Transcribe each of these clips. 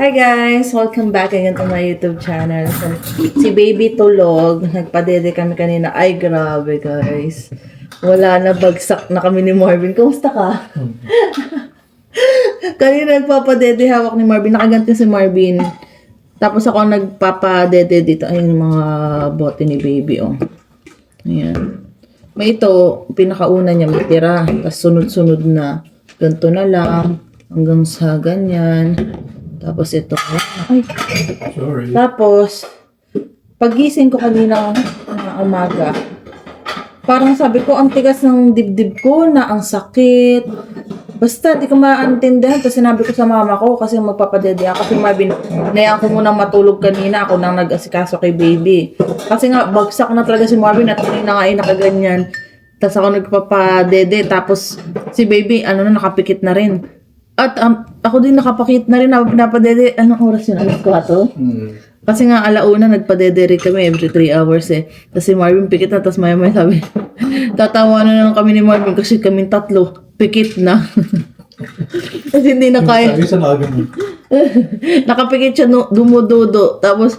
Hi guys! Welcome back again to my YouTube channel. So, si Baby tulog. Nagpadede kami kanina. Ay, grabe guys. Wala na, bagsak na kami ni Marvin. Kumusta ka? Kanina nagpapadede, hawak ni Marvin. Nakaganti si Marvin. Tapos ako nagpapadede dito. Ayun yung mga bote ni Baby. Oh. Ayan. May ito, pinakauna niya may tira. Tapos sunod-sunod na. Ganito na lang. Hanggang sa ganyan. Tapos ito. Ay. Sorry. Tapos, pagising ko kanina umaga, parang sabi ko, ang tigas ng dibdib ko na ang sakit. Basta, di ko maintindihan. Tapos sinabi ko sa mama ko, kasi magpapadede ako. Kasi Marvin, nayaan ko munang matulog kanina. Ako nang nag-asikaso kay Baby. Kasi nga, bagsak na talaga si Marvin at kanina nga ay nakaganyan. Tapos ako nagpapadede. Tapos, si Baby, nakapikit na rin. At ako din nakapakit na rin na pinapadede. Anong oras yun? Alas 4? Kasi nga alauna nagpadede rin kami every 3 hours eh. Tapos si Marvin pikit na. Tapos maya sabi, tatawa na lang kami ni Marvin kasi kaming tatlo pikit na. Kasi hindi na kaya. Sabi sa mga ganun. Nakapikit siya dumududo. Tapos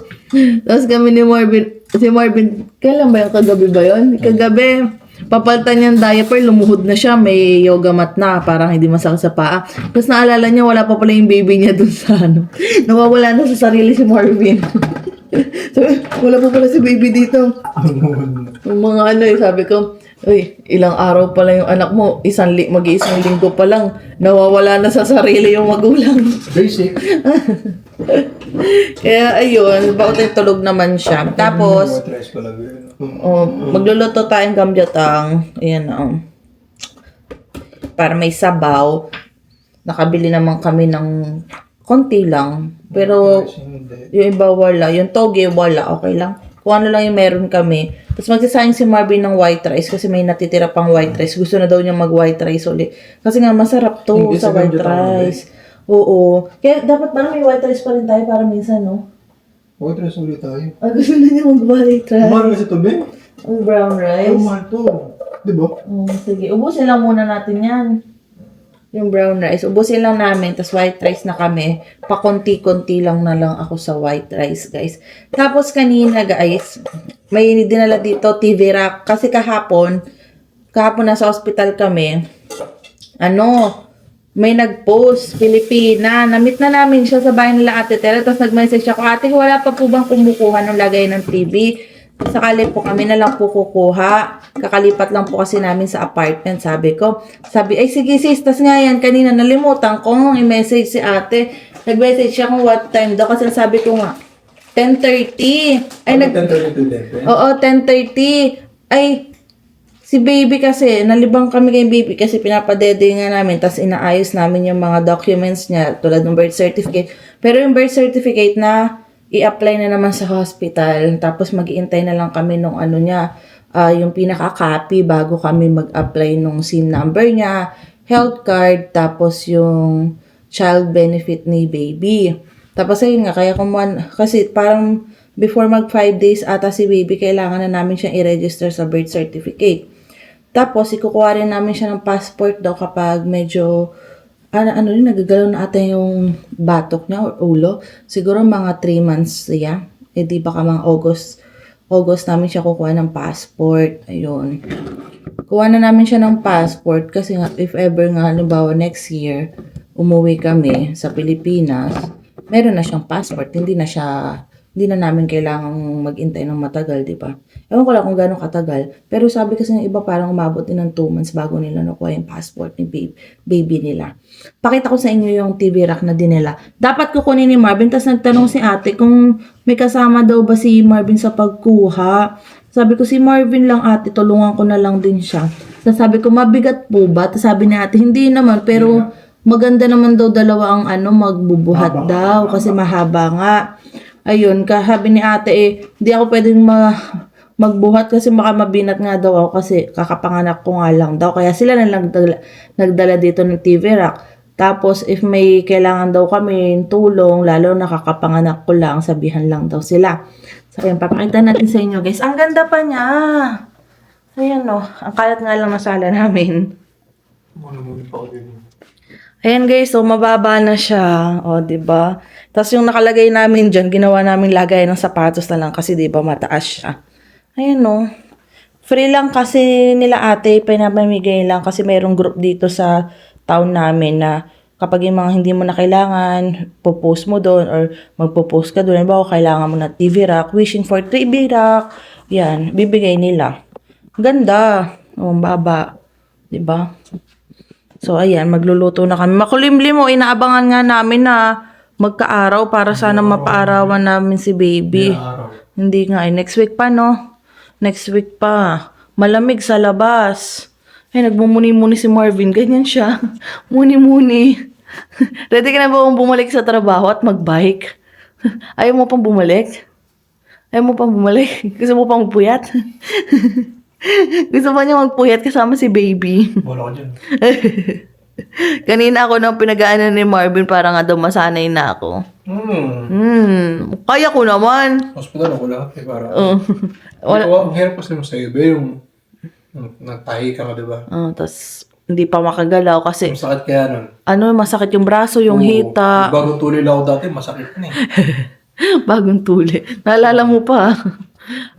kami ni Marvin. Si Marvin, kailan ba yung kagabi ba yun? Kagabi. Papalitan niyang diaper, lumuhod na siya, may yoga mat na, parang hindi masakit sa paa. Tapos naalala niya, wala pa pala yung baby niya dun sa nawawala na sa sarili si Marvin. Sabi, wala pa pala si baby dito. Yung mga sabi ko, uy, ilang araw pa lang yung anak mo, mag-iisang linggo pa lang, nawawala na sa sarili yung magulang. Basic. Kaya ayun, bakit tulog naman siya. Tapos, magluluto tayong gamjatang. Ayan, para may sabaw. Nakabili naman kami ng konti lang. Pero, yung iba wala. Yung toge wala. Okay lang. Kung ano lang yung meron kami. Tapos magsasayang si Marvin ng white rice kasi may natitira pang white rice. Gusto na daw niya mag-white rice ulit. Kasi nga, masarap to Hindi sa white rice. Oo. Kaya dapat parang may white rice pa rin tayo para minsan, no? White rice ulit tayo. Gusto na niya mag-white rice. Mahal kasi ito, Ben. Ang brown rice. Mahal to. Diba? Sige, ubusin lang muna natin yan. Yung brown rice. Ubusin lang namin, tapos white rice na kami. Pakonti-konti lang na lang ako sa white rice, guys. Tapos kanina, guys, may dinala dito, TV rack. Kasi kahapon nasa hospital kami, may nag-post, Pilipina. Na-meet na namin siya sa bahay nila Ate Tera. Tapos nag-message ako, Ate, wala pa po bang kumukuha ng lagay ng TV? Sakali po kami na lang po kukuha. Kakalipat lang po kasi namin sa apartment, sabi ko. Sabi, ay sige sis, tas nga yan, kanina nalimutan ko i-message si ate. Nag-message siya kung what time daw kasi sabi ko nga, 10:30. Ay, 10:30. Oo, 10:30. Ay, si baby kasi, nalibang kami kay baby kasi pinapadede nga namin, tas inaayos namin yung mga documents niya, tulad ng birth certificate. Pero yung birth certificate na i-apply na naman sa hospital. Tapos mag-iintay na lang kami nung niya, yung pinaka-copy bago kami mag-apply nung SIM number niya, health card, tapos yung child benefit ni baby. Tapos ayun nga, kaya kasi parang before mag 5 days ata si baby, kailangan na namin siyang i-register sa birth certificate. Tapos ikukuha rin namin siya ng passport daw kapag medyo nagagalaw na ata yung batok niya or ulo. Siguro mga 3 months siya. Di baka mga August namin siya kukuha ng passport. Ayun. Kuha na namin siya ng passport kasi nga, if ever nga, halimbawa next year, umuwi kami sa Pilipinas, meron na siyang passport. Hindi na namin kailangang mag-intay ng matagal, di ba? Ewan ko lang kung gano'ng katagal. Pero sabi kasi ng iba parang umabot din ng 2 months bago nila nakuha yung passport ni baby nila. Pakita ko sa inyo yung TV rack na dinila. Dapat kukunin ni Marvin. Tapos nagtanong si ate kung may kasama daw ba si Marvin sa pagkuha. Sabi ko si Marvin lang ate, tulungan ko na lang din siya. Tapos sabi ko mabigat po ba? Tapos sabi ni ate, hindi naman. Pero maganda naman daw dalawa ang magbubuhat daw. Kasi mahaba nga. Ayun, sabi ni ate hindi ako pwedeng magbuhat kasi mabinat nga daw ako kasi kakapanganak ko nga lang daw. Kaya sila na lang nagdala dito ng TV rack. Tapos if may kailangan daw kami tulong, lalo nakakapanganak ko lang, sabihan lang daw sila. So ayun, papakita natin sa inyo guys. Ang ganda pa niya. Ayan ang kalat nga lang na sala namin. Ayan guys, so mababa na siya. O, diba? Tapos yung nakalagay namin dyan, ginawa namin lagay ng sapatos na lang kasi di ba mataas siya. Ayun no. Free lang kasi nila ate, pinapamigay lang kasi mayroong group dito sa town namin na kapag yung mga hindi mo na kailangan, popost mo doon or magpo-post ka doon. Halimbawa, kailangan mo na TV rack, wishing for TV rack. Yan, bibigay nila. Ganda. O, baba. Diba? So, ayan, magluluto na kami. Makulimlim mo, inaabangan nga namin na magkaaraw para sana mapaarawan namin si baby. Araw. Hindi nga, next week pa, no? Next week pa. Malamig sa labas. Ay, nagmumuni-muni si Marvin. Ganyan siya. Muni-muni. Ready ka na ba bumalik sa trabaho at magbike? Ayaw mo pang bumalik? Ayaw mo pang bumalik? Gusto mo pang magpuyat? Gusto pa niya magpuyat kasama si baby. Wala ko dyan. Kanina ako nang pinagaanan ni Marvin para nga daw masanay na ako. Kaya ko naman. Hospital ako lahat eh, para. Wala. Ang hirap kasi mo sa iba yung nagtahi ka ka, diba? Tapos hindi pa makagalaw kasi Ang sakit kaya nun. masakit yung braso, yung Oo. hita. Bagong tuloy lang ako dati, masakit na eh. Bagong tuli. Naalala mo pa.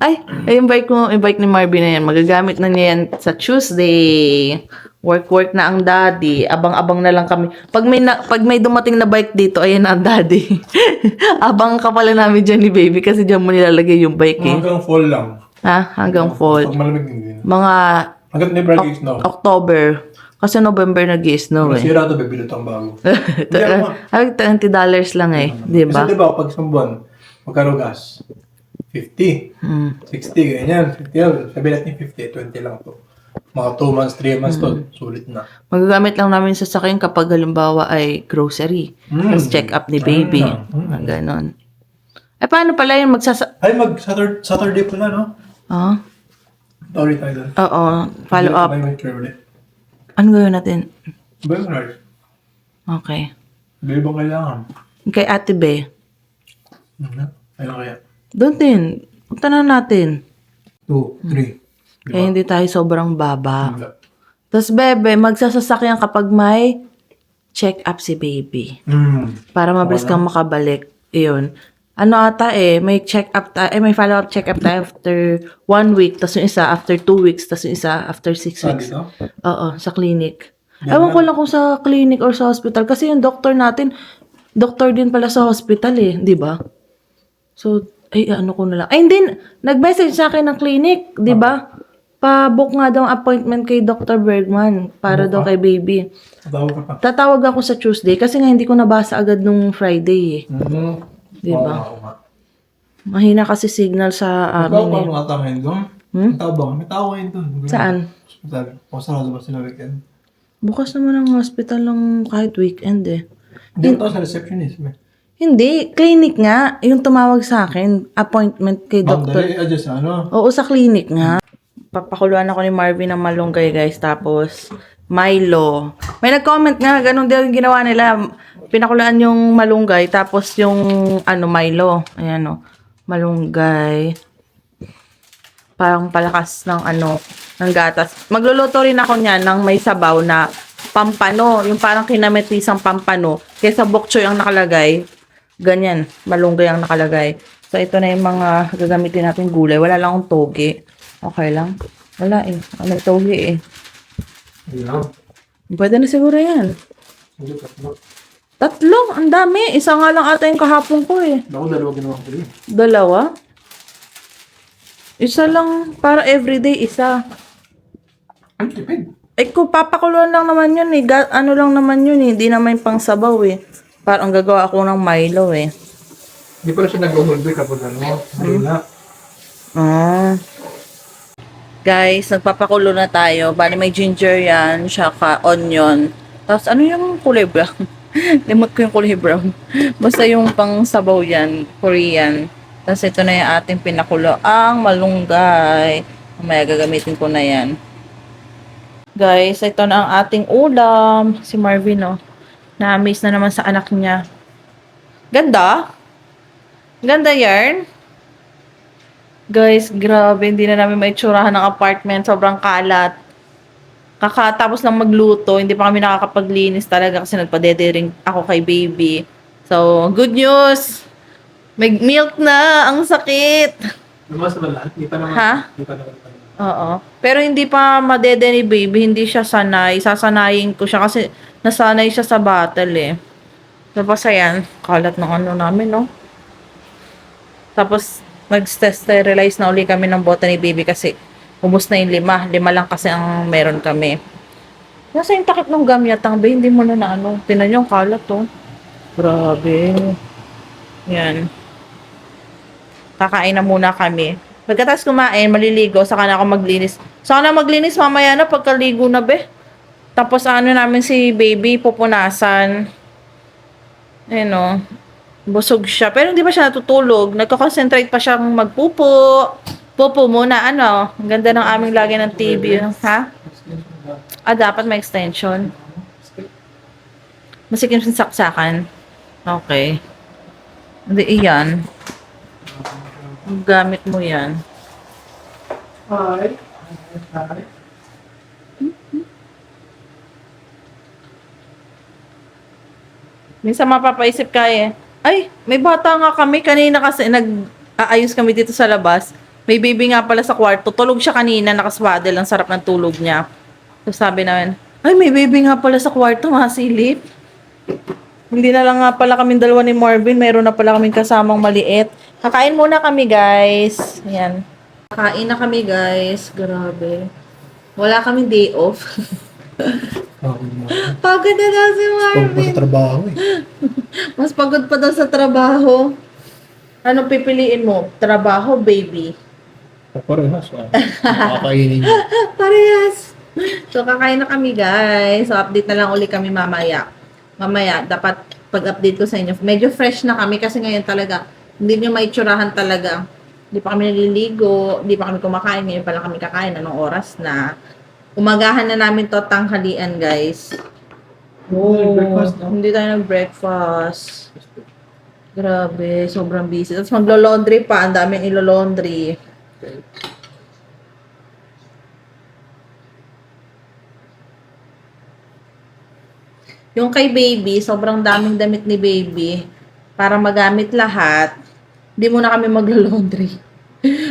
Ay, yung bike ni Marvin na yan. Magagamit na niya yan sa Tuesday. Work na ang daddy. Abang-abang na lang kami. Pag may dumating na bike dito, ayan na ang daddy. Abang ka pala namin dyan ni baby kasi dyan mo nilalagay yung bike eh. Hanggang fall lang. Ha? Hanggang fall. Pag malamig hindi. Mga Hanggang never gigs na. October. Kasi November nag-snow eh. Masira ito, bibilot ang bago. Hindi ako. Ay, $20 lang eh. Di ba? Kasi diba, pag isang buwan, magkano gas? 50. 60, ganyan. 50 yan. Sabi natin 50, 20 lang to. Mga 2 months, 3 months to, sulit na. Magagamit lang namin sa sasakyan kapag halimbawa ay grocery. Tapos check up ni baby. Ganon. Eh, paano pala yung Ay, Saturday pala, no? Ah? Sorry tayo doon. Oo. Follow up. May winter ulit. Ano gawin natin? Ba yung rice? Okay. Bili bang kailangan? Kay Ate Be. Ayun kaya. Doon din. Punta na natin. 2, 3. Kaya hindi tayo sobrang baba. Wala. Tapos, bebe, magsasasakyan kapag may check up si baby. Para mabilis kang makabalik. Iyon. Ano ata may check up may follow up check up tayo after 1 week, tapos yung isa after 2 weeks, tapos yung isa after 6 Saan weeks. dito? Oo, sa clinic. Ewan ko lang kung sa clinic or sa hospital kasi yung doctor natin, doctor din pala sa hospital eh, di ba? So, ano ko na lang. Ay, hindi, nag-message sa akin ng clinic, di ba? Pa-book nga daw ang appointment kay Dr. Bergman para daw kay baby. Tawag ka pa. Tatawag ako sa Tuesday kasi nga hindi ko nabasa agad nung Friday eh. Diba? Mahina kasi signal sa Ikaw amin pa eh. mga tao ngayon doon? May tao ba? May tao ngayon doon. Saan? Hospital. O sarado ba sila weekend? Bukas naman ang hospital ng kahit weekend eh. Hindi mo tao sa receptionist. Hindi, clinic nga. Yung tumawag sa akin, appointment kay doctor. Dali, adjust ano? Oo, sa clinic nga. Papakuluan ako ni Marvin ng malunggay guys. Tapos, Milo. May nag-comment nga, ganun din yung ginawa nila. Pinakuluan yung malunggay, tapos yung Milo. Ayan o, malunggay. Parang palakas ng ng gatas. Magluluto rin ako niyan ng may sabaw na pampano. Yung parang kinamitisang pampano. Kesa bok choy ang nakalagay. Ganyan, malunggay ang nakalagay. So, ito na yung mga gagamitin natin gulay. Wala lang akong toge. Okay lang? Wala eh. May toge eh. Yeah. Pwede na siguro yan. Hindi ka. Tatlo, ang dami. Isa nga lang ata yung kahapon ko eh. Ako dalawa ginawa ko rin. Dalawa? Isa lang, para everyday, isa. Ay, tipid. Eh, kung papakuluan lang naman yun eh. Ano lang naman yun eh. Hindi naman pang sabaw eh. Parang gagawa ako ng Milo eh. Hindi pala siya nag-umulbi kapag Hindi na. Guys, nagpapakulo na tayo. Bali may ginger yan, saka onion. Tapos ano yung kulay brown? Limot ko yung kulay brown. Basta yung pang sabaw yan, Korean. Tapos ito na yung ating pinakulo. Ang malunggay. Mamaya gagamitin ko na yan. Guys, ito na ang ating ulam. Si Marvin, oh. Na-amaze na naman sa anak niya. Ganda? Ganda yarn? Guys, grabe. Hindi na namin maitsurahan ng apartment. Sobrang kalat. Kakatapos lang magluto. Hindi pa kami nakakapaglinis talaga kasi nagpadede rin ako kay baby. So, good news! May milk na! Ang sakit! Lumabas na lahat? Hindi pa naman. Ha? Hindi pa naman. Oo. Pero hindi pa madede ni baby, hindi siya sanay. Sasanayin ko siya kasi nasanay siya sa battle eh. Tapos ayan, kalat ng ano namin, no? Tapos, mag-sterilize na uli kami ng bote ni baby kasi ubos na yung 5. 5 lang kasi ang meron kami. Nasa yung takip ng gamyatang ba? Hindi mo na ano. Tinan yung kalat, oh. Grabe. Yan. Kakain na muna kami. Pagkatapos kumain, maliligo, saka na ako maglinis. Saka na maglinis mamaya na pagkaligo na be. Tapos ano namin si baby, pupunasan. Ayun o. Busog siya. Pero hindi pa siya natutulog. Nagko-concentrate pa siyang magpupo. Pupo muna, ano. Ang ganda ng aming lagi ng TV. Ha? Dapat may extension. Masikim sa saksakan. Okay. Hindi, iyan. Gamit mo yan. Hi. Hi. Minsan mapapaisip ka eh. Ay, may bata nga kami. Kanina kasi nag-aayos kami dito sa labas. May baby nga pala sa kwarto. Tulog siya kanina, nakaswaddle. Ang sarap ng tulog niya. So sabi namin, ay, may baby nga pala sa kwarto, masilip. Hindi na lang nga pala kaming dalawa ni Marvin. Meron na pala kaming kasamang maliit. Kakain muna kami, guys. Ayan. Kakain na kami, guys. Grabe. Wala kaming day off. Pagod na daw si Pag Marvin. sa trabaho eh. Mas pagod pa daw sa trabaho. Ano pipiliin mo? Trabaho, baby? Parehas. Nakakainin niyo. Parehas. So, kakain na kami, guys. So, update na lang uli kami mamaya. Mamaya, dapat pag-update ko sa inyo. Medyo fresh na kami kasi ngayon talaga, hindi nyo maitsurahan talaga. Hindi pa kami naliligo, hindi pa kami kumakain. Ngayon pa lang kami kakain. Anong oras na? Umagahan na namin to tanghalian, guys. Breakfast, no? Hindi tayo nag-breakfast. Grabe, sobrang busy. Tapos maglo-laundry pa. Ang daming ilo-laundry. Yung kay baby, sobrang daming damit ni baby. Para magamit lahat, hindi muna kami maglo-laundry.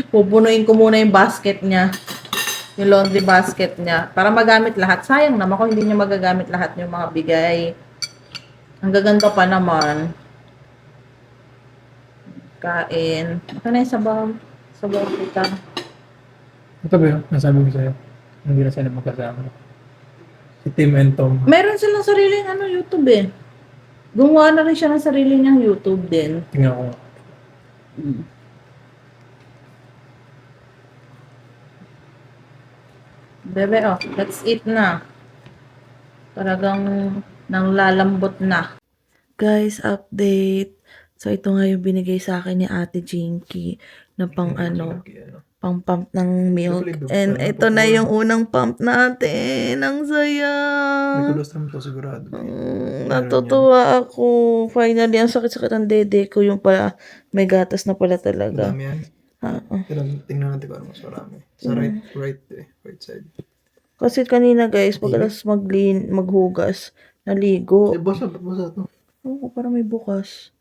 Pupunuin ko muna yung basket niya. Yung laundry basket niya. Para magamit lahat. Sayang naman kung hindi niya magagamit lahat yung mga bigay. Ang gaganda pa naman. Kain. Ito na yung sabaw. Sabaw kita. Ito ba yun? Nasabi ko sa'yo. Hindi na sila magkasama. Si Tim and Tom. Meron silang sariling YouTube eh. Gumawa na rin siya ng sarili niyang YouTube din. Tingnan ko. Bebe, let's eat na. Talagang nang lalambot na. Guys, update. So, ito nga yung binigay sa akin ni Ate Jinky na pang pang pump ng milk. And ito na yung unang pump natin. Ang saya. May colostrum to sigurado. Natutuwa ako. Finally, ang sakit-sakit ang dede ko. Yung pala, may gatas na pala talaga. Madami yan. Tingnan natin kung ano mas marami. Sa right side. Kasi kanina guys, pag alas maghugas, naligo. Basa to. Oo, parang may bukas.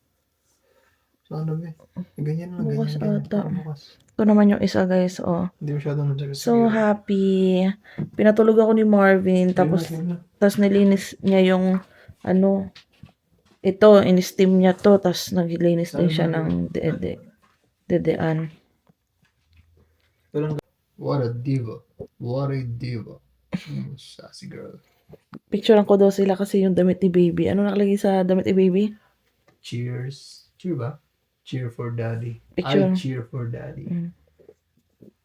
Sana ba? Ganyan lang. Bukas ata. Bukas. Ito naman yung isa guys, Hindi masyadong masakit. So happy. Pinatulog ako ni Marvin, tapos nilinis niya yung, ito, in-steam niya to, tapos naglinis din siya ng dedean. What a diva. What a diva. Sassy girl. Picturean ko daw sila kasi yung damit ni baby. Ano nakalagay sa damit ni baby? Cheers. Cheer ba? Cheer for daddy. Picture. I cheer for daddy.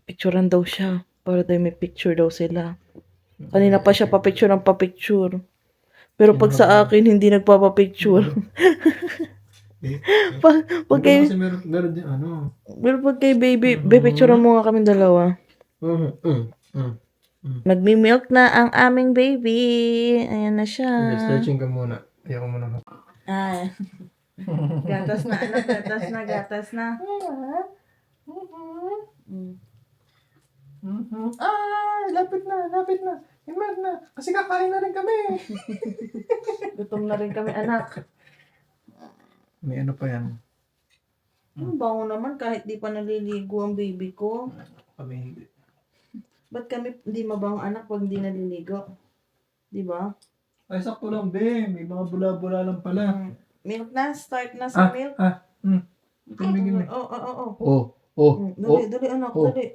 Picturean daw siya. Para tayo may picture daw sila. Kanina pa siya pa-picture ng pa-picture. Pero pag sa akin, hindi nagpapa-picture. Pag kay... Kasi meron din Pero pag kay baby, picturean mo nga kami dalawa. Magmi-milk na ang aming baby. Ayan na siya. Okay, stretching ka muna. Ayaw ko muna. Ay. Gatas na, anak. Gatas na. Lapit na. Imag na. Kasi kakain na rin kami. Gutom na rin kami, anak. May ano pa yan. Ang bango naman kahit di pa naliligo ang baby ko. Kami hindi. Ba't kami hindi mabang anak pag hindi naliligo? Di ba? Ay, sakto lang, be. May mga bula-bula lang pala. Milk na, start na sa milk. Tumigil na. Oo. Dali, dali anak, oh. dali.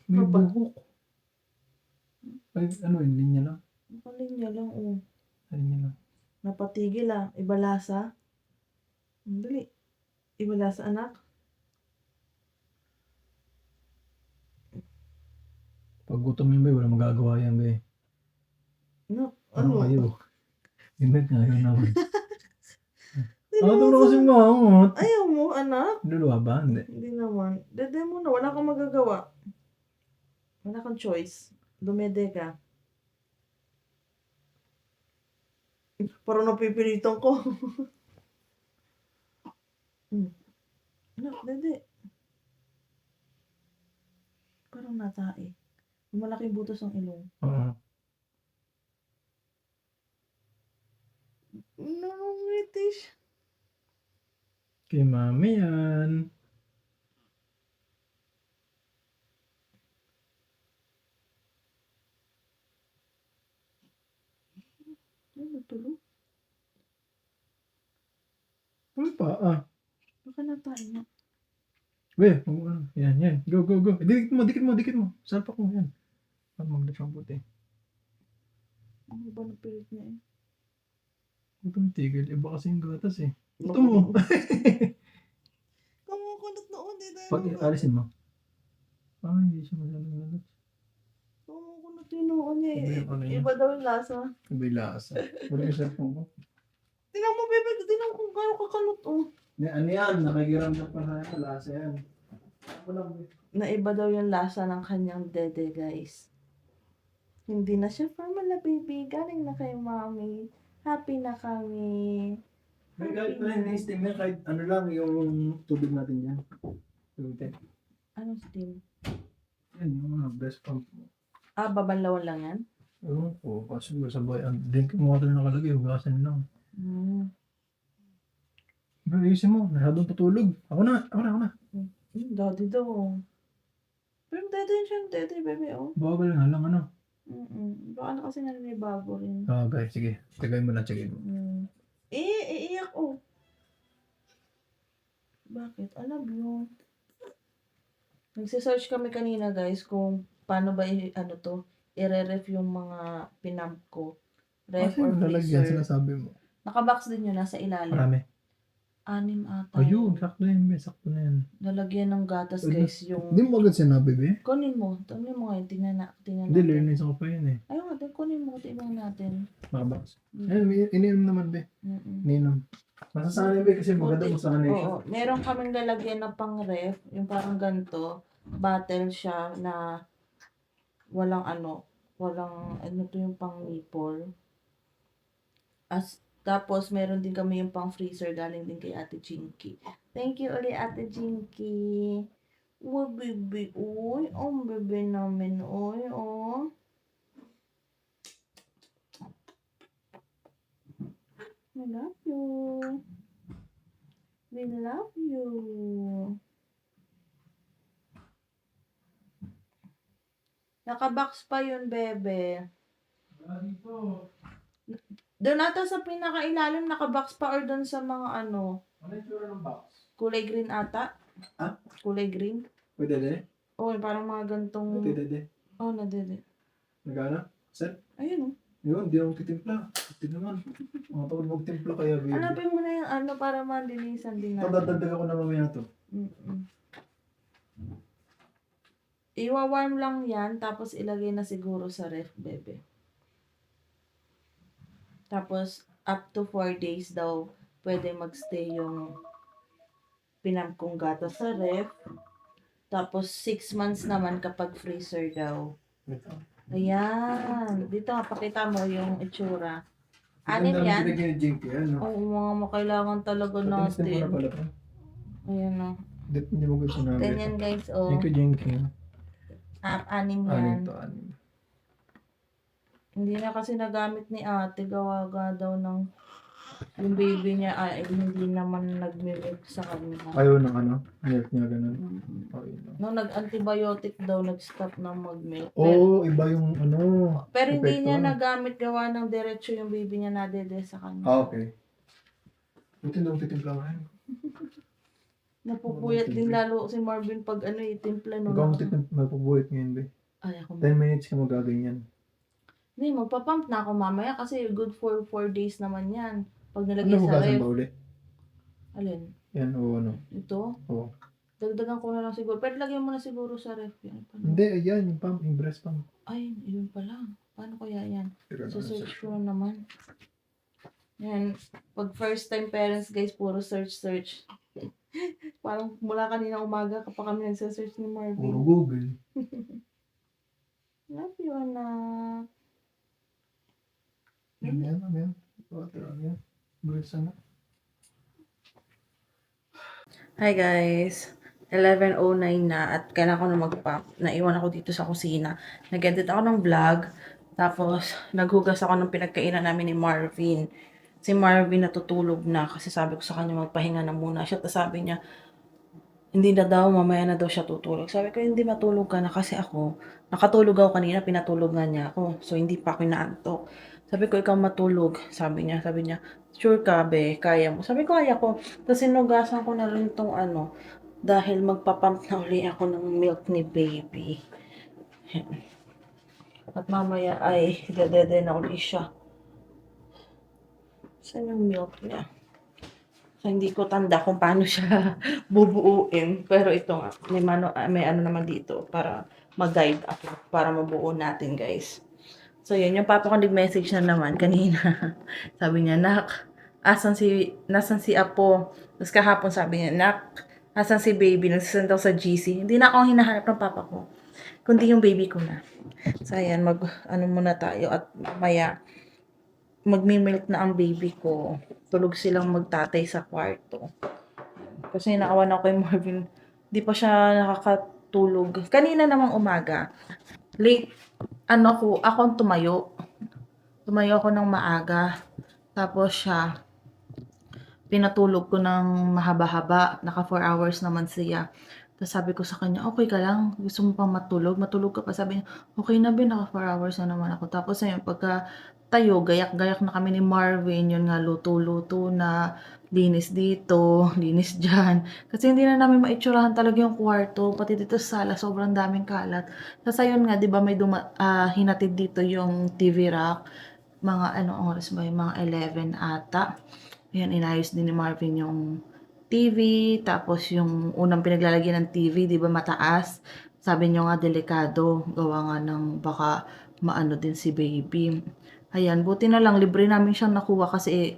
May Papa. buhok. Ay, ano, hindi niya lang. Nakalinya lang, oh. Hindi niya lang. Napatigil ah. Ibalasa. Dali. Ibalasa anak. Pag gutom yun, be, wala magagawa yan, be. No, Ano ano? kayo? Imbet nga yun naman. Hindi Ano naman na kasi maangot? Ayaw mo, anak. Luluwa ba? Hindi. Hindi naman. Dede mo na. Wala kang magagawa. Wala kang choice. Dumede ka. Parang napipilitan ko. Anak, dede. Parang natae. Malaking butas ang ilong. Oo. Nangungitis. Kay mami yan. Ay, natulog. Ano pa? Baka natae na. Be, ano? Yan. Go. Dikit mo. Salpak mo yan. Para magdapang puti. Ano ba napilit niya eh? Huwag kang tigil. Iba kasi yung gatas eh. Ito mo. Kumukunot noon. Di tayo. Pag alisin mo. Hindi siya masyadong lalat. Kumukunot yung noon niya Iba eh. yung ano niya. Iba daw yung lasa. Iba yung lasa. Wala yung cellphone ko. Tingnan mo, bebe. Tingnan mo kung gano'ng kakanot oh. Ano yan? Nakikiramdam pa sa lasa yan. Ako lang. Na iba daw yung lasa ng kanyang dede, guys. Hindi na siya formula, baby. Galing na kay mommy. Happy na kami. May kahit na in-steam yan, kahit ano lang yung tubig natin yan. Tubig. Ano steam? Yan yung mga breast pump mo. Babanlawan lang yan? Ewan ko, kasi sabay, ang drinking water na nakalagay, hugasan lang. Pero ayusin mo, masyadong patulog. Ako na. Daddy daw. Pero dede yun siya, dede, bebe, oh. Bagal nga lang, ano. Baka na kasi naninibago rin. Okay, sige. Tagay mo. Iiyak, oh. Bakit? I love you. Nagsisearch kami kanina, guys, kung paano ba i-re-ref yung mga pinamp ko. Ref Kasi or lalagyan, freezer. sinasabi mo. Nakabox din yun, nasa ilalim. Marami. 6 ata. Ayun, sakto na yan, sakto na yan. Lalagyan ng gatas, guys, yung... Hindi mo agad sinabi, be? Kunin mo. Kunin mo ngayon. Tingnan Hindi, natin. learnings ako pa yun eh. Ayaw nga, kunin mo. Tingnan natin. Makabox. Ayun, ininom naman, be. Ininom. Masasanay, be, kasi maganda masanay siya. Oo. Meron kaming lalagyan na pang ref. Yung parang ganito. Bottle siya na walang to yung pang nipple. Tapos, meron din kami yung pang freezer galing din kay Ate Jinky. Thank you ulit, Ate Jinky. Uy, baby. Uy, bebe namin. Uy, oh. I love you. We love you. Nakabox pa yun, bebe. Doon ata sa pinakailalim, nakabox pa or doon sa mga Ano yung tsura ng box? kulay green ata. Kulay green. Pwede, de? Oo, parang mga gantong... Pwede, de? nadede. Nagana? Set? Ayun, oh. Yun, di ako kitimpla. Ito naman. Mga tawag magtimpla kaya, baby. Hanapin mo na yung para malinisan din natin. Dadagdag ako na mamaya to. Iwa-warm lang yan, tapos ilagay na siguro sa ref, bebe. Tapos, up to 4 days daw, pwede magstay yung pinamp kong gatas sa ref. Tapos, 6 months naman kapag freezer daw. Ito. Ayan. Dito nga, pakita mo yung itsura. Anin Ang dami yan? pinagyan ni Jinky, ano? Oo, mga makailangan talaga Patinis na natin. pala pa. Ayan o. Hindi mo gusto namin. Ganyan guys, oh. Thank you, Jinky. Anim Anim yan. to, anim. Hindi na kasi nagamit ni ate, gawaga daw ng yung baby niya ay hindi naman nag-milk sa kanya. Ayaw ng ano, milk niya ganun. Mm. Okay, no. Nung nag-antibiotic daw, nag-stop na mag-milk. Oo, iba yung ano, Pero hindi epekto niya ano. nagamit gawa ng diretso yung baby niya nadede sa kanya. Okay. Buti daw titimpla nga yun. Napupuyat din lalo si Marvin pag ano itimpla no. Ikaw magpabuhit ngayon, be. Ay, ako 10 minutes ka magaganyan. Hindi, magpapump na ako mamaya kasi good for 4 days naman yan. Pag Ano nilagay sa hugasan ref. ba uli? Alin? Yan, o ano? Ito? Oo. Dagdagan ko na lang siguro. Pero lagyan mo na siguro sa ref. Yan pala. Hindi, ayan, yung pump, yung breast pump. Ay, yun pala. Paano kaya yan? Pero ano, Search ko na naman. Yan. Pag first time parents guys, puro search. Parang mula kanina umaga kapag kami nagsa-search ni puro Marvin. Google. Love you, anak. Yan, yan. Water, yan. Breast, ano? Hi guys! 11:09 na at kailangan ko na mag-pump. Naiwan ako dito sa kusina. Nag-edit ako ng vlog. Tapos, naghugas ako ng pinagkainan namin ni Marvin. Si Marvin natutulog na kasi sabi ko sa kanya magpahinga na muna siya. Tapos sabi niya, hindi na daw, mamaya na daw siya tutulog. Sabi ko, hindi matulog ka na kasi ako. Nakatulog ako kanina, pinatulog nga niya ako. So, hindi pa ako inaantok. Sabi ko, ikaw matulog. Sabi niya, sure ka, be, kaya mo. Sabi ko, kaya ko. Tapos sinugasan ko na rin itong ano, dahil magpapump na uli ako ng milk ni baby. At mamaya ay dadede na uli siya. Saan yung milk niya? So, hindi ko tanda kung paano siya bubuuin. Pero ito nga, may ano naman dito para mag-guide ako, para mabuo natin, guys. So, yun, yung papa ko nag-message na naman kanina. Sabi niya, Nak, nasan si Apo? Tapos kahapon sabi niya, Nak, nasan si baby? Nagsasend daw sa GC. Hindi na ako hinahanap ng papa ko, kundi yung baby ko na. So, ayan, ano muna tayo at mamaya, magmi-milk na ang baby ko. Tulog silang magtatay sa kwarto. Kasi naawan ako kay Marvin. Di pa siya nakakatulog. Kanina namang umaga. Late, ako ang tumayo. Tumayo ako ng maaga. Tapos siya, pinatulog ko ng mahaba-haba. Naka 4 hours naman siya. Tapos sabi ko sa kanya, okay ka lang? Gusto mo pang matulog? Matulog ka pa. Sabi niya, okay na ba? Naka 4 hours na naman ako. Tapos ayun, pagka tayo, gayak-gayak na kami ni Marvin. Yun nga, luto-luto na. Linis dito, linis dyan. Kasi hindi na namin maitsurahan talaga yung kwarto. Pati dito sa sala, sobrang daming kalat. Tapos ayun nga, di ba may hinatid dito yung TV rack. Mga anong oras ba yung mga 11 ata. Ayan, inayos din ni Marvin yung TV, tapos yung unang pinaglalagyan ng TV, di ba mataas? Sabi niyo nga delikado, gawa nga ng baka maano din si baby. Ayan, buti na lang, libre namin siyang nakuha kasi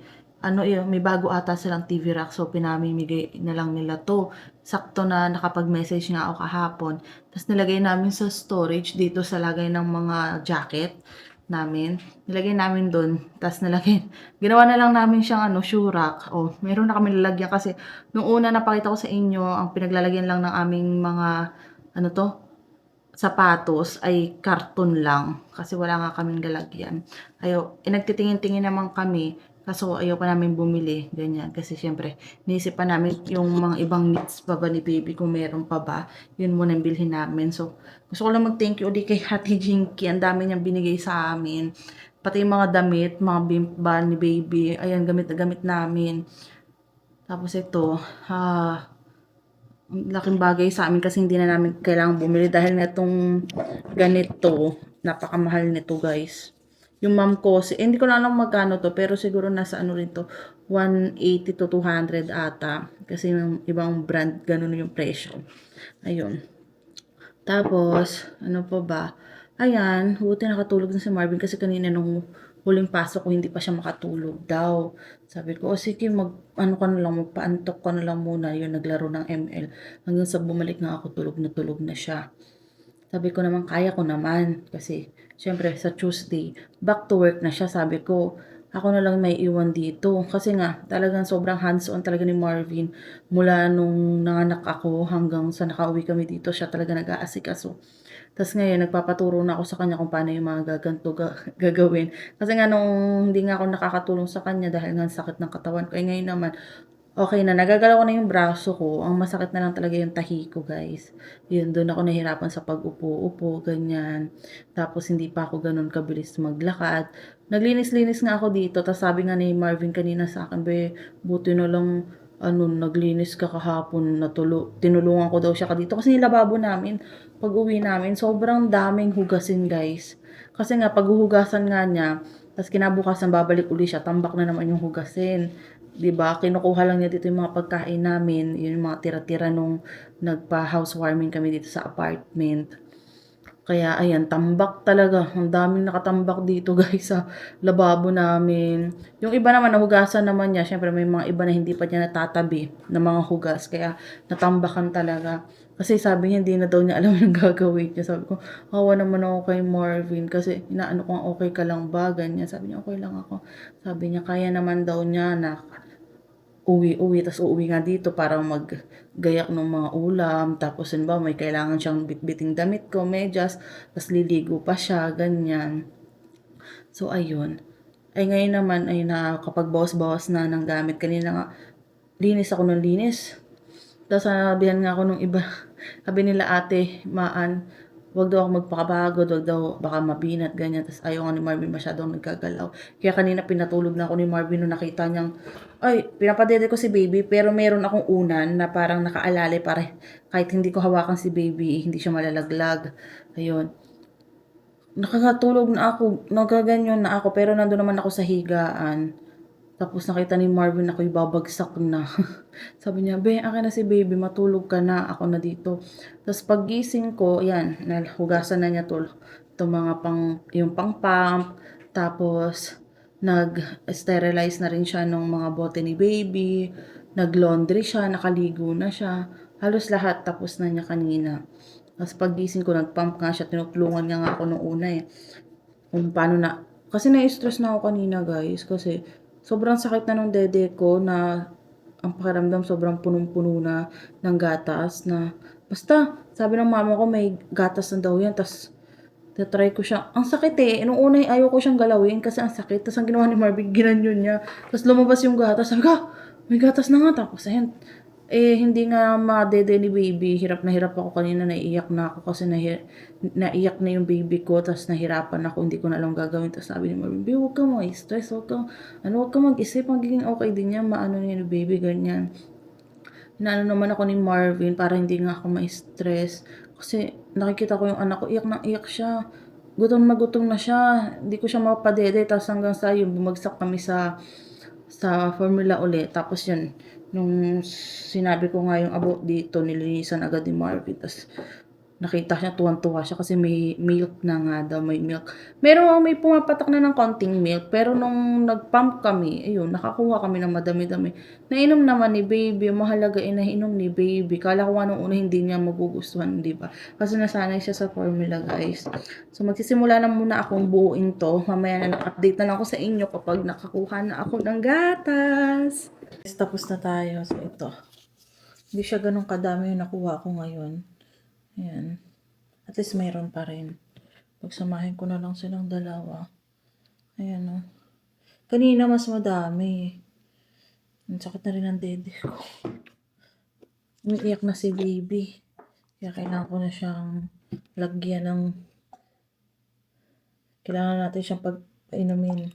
may bago ata silang TV rack, so pinamimigay na lang nila to. Sakto na nakapag-message nga ako kahapon. Tapos nilagay namin sa storage dito sa lagay ng mga jacket namin. Nilagay namin doon. Tapos ginawa na lang namin siyang shoe rack. Oh, meron na kami lalagyan kasi nung una napakita ko sa inyo, ang pinaglalagyan lang ng aming mga sapatos ay karton lang kasi wala nga kaming lalagyan. Nagtitingin-tingin naman kami kaso ayaw pa namin bumili, ganyan. Kasi syempre, niisip pa namin yung mga ibang needs pa ba ni baby kung meron pa ba. Yun muna yung bilhin namin. So, gusto ko lang mag-thank you ulit kay Ate Jinky. Ang dami niyang binigay sa amin. Pati yung mga damit, mga bimp ba ni baby. Ayan, gamit na gamit namin. Tapos ito, laking bagay sa amin kasi hindi na namin kailangang bumili dahil na itong ganito, napakamahal nito guys. Yung mom ko, hindi ko na alam magkano to, pero siguro nasa rin to, 180 to 200 ata. Kasi yung ibang brand, ganun yung presyo. Ayun. Tapos, ano pa ba? Ayan, buti nakatulog na si Marvin kasi kanina nung huling pasok ko, hindi pa siya makatulog daw. Sabi ko, sige, magpaantok ka na lang muna. Yun, naglaro ng ML. Hanggang sa bumalik na ako, tulog na siya. Sabi ko naman, kaya ko naman. Kasi, syempre, sa Tuesday, back to work na siya. Sabi ko, ako na lang may iwan dito. Kasi nga, talagang sobrang hands-on talaga ni Marvin. Mula nung nanganak ako hanggang sa nakauwi kami dito, siya talaga nag-aasikaso. Tapos ngayon, nagpapaturo na ako sa kanya kung paano yung mga gagawin. Kasi nga nung hindi nga ako nakakatulong sa kanya dahil nga ang sakit ng katawan ko. Eh ngayon naman, okay na, nagagalaw ko na yung braso ko. Ang masakit na lang talaga yung tahi ko, guys. Yun, doon ako nahirapan sa pag-upo-upo, ganyan. Tapos hindi pa ako ganun kabilis maglakad. Naglinis-linis nga ako dito. Tapos sabi nga ni Marvin kanina sa akin, be, buti na lang naglinis ka kahapon, tinulungan ko daw siya ka dito. Kasi yung lababo namin, pag uwi namin, sobrang daming hugasin, guys. Kasi nga, pag huhugasan nga niya, tapos kinabukasan babalik uli siya, tambak na naman yung hugasin. 'Di ba? Kinukuha lang niya dito yung mga pagkain namin, yun yung mga tira-tira nung nagpa-housewarming kami dito sa apartment. Kaya ayan, tambak talaga. Ang daming nakatambak dito guys sa lababo namin. Yung iba naman, nahugasan naman niya. Siyempre may mga iba na hindi pa niya natatabi ng mga hugas. Kaya natambakan talaga. Kasi sabi niya, hindi na daw niya alam yung gagawin niya. Sabi ko, hawa naman ako kay Marvin. Kasi inaano ko, okay ka lang ba? Ganyan. Sabi niya, okay lang ako. Sabi niya, kaya naman daw niya na uwi-uwi, tas uuwi nga dito para maggayak ng mga ulam, tapos ba may kailangan siyang bitbiting damit ko, medyas, tas liligo pa siya, ganyan. So, ayun. Ay, ngayon naman ay nakakapagbawas-bawas na ng gamit. Kanina nga, linis ako ng linis. Tapos sinabihan nga ako nung iba, sabi nila ate, wag daw ako magpakabagod, wag daw baka mabinat, ganyan. Tapos ayaw nga ni Marvin masyadong nagkagalaw. Kaya kanina pinatulog na ako ni Marvin nung nakita niyang, ay, pinapadede ko si baby, pero meron akong unan na parang nakaalala para kahit hindi ko hawakan si baby, hindi siya malalaglag. Ayun. Nakakatulog na ako, nagaganyan na ako, pero nandun naman ako sa higaan. Tapos nakita ni Marvin ako'y babagsak na. Sabi niya, be, akin na si baby, matulog ka na, ako na dito. Tapos paggising ko, yan, nahugasan na niya to mga yung pang-pump. Tapos, nag-sterilize na rin siya ng mga bote ni baby. Nag-laundry siya, nakaligo na siya. Halos lahat tapos na niya kanina. Tapos paggising ko, nag-pump nga siya, tinutulungan niya nga ako nung una eh. Kung paano na, kasi na-stress na ako kanina guys, kasi sobrang sakit na ng dede ko na ang pakiramdam sobrang punong-puno na ng gatas na, basta, sabi ng mama ko may gatas na daw yan, tas tatry ko siya, ang sakit eh, nung una ayaw ko siyang galawin kasi ang sakit, tas ang ginawa ni Marvin, ginanyon niya, tas lumabas yung gatas, sabi ko, may gatas na nga, tapos ayun, hindi nga madede ni baby. Hirap na hirap ako kanina. Naiiyak na ako kasi naiyak na yung baby ko. Tapos nahirapan ako. Hindi ko na alam gagawin. Tapos sabi ni Marvin, babe, huwag kang ma-stress. Huwag kang mag-isip. Magiging okay din yan. Maano niya yung baby, ganyan. Inaano naman ako ni Marvin para hindi nga ako ma-stress. Kasi nakikita ko yung anak ko. Iyak na iyak siya. Gutom na siya. Hindi ko siya mapadede. Tapos hanggang sa yun, bumagsak kami sa formula ulit. Tapos yun, nung sinabi ko nga yung about dito, nilinisan agad ni Marvin. Tapos nakita siya, tuwan-tuwa siya kasi may milk na nga daw, may milk. May pumapatak na ng konting milk, pero nung nag-pump kami, ayun, nakakuha kami ng madami-dami. Nainom naman ni baby, mahalaga nainom ni baby. Kala ko nga nung una hindi niya magugustuhan, di ba? Kasi nasanay siya sa formula, guys. So magsisimula na muna akong buuin to. Mamaya na update na lang ako sa inyo kapag nakakuha na ako ng gatas. Tapos na tayo. So ito. Hindi siya ganun kadami yung nakuha ko ngayon. Ayan. At least mayroon pa rin. Pagsamahin ko na lang silang dalawa. Ayan o. Kanina mas madami. Ang sakit na rin ang dede ko. Umiiyak na si baby. Kaya kailangan ko na siyang lagyan ng... Kailangan natin siyang painumin.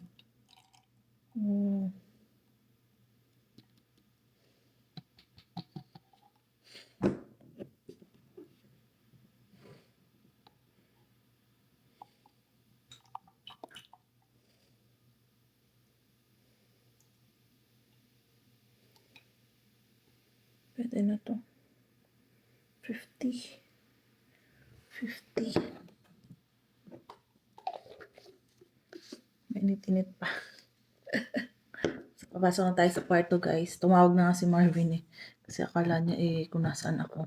Pwede na to. 50. Mainit-init pa. So, papasok na tayo sa kwarto guys. Tumawag na nga si Marvin eh. Kasi akala niya kung nasaan ako.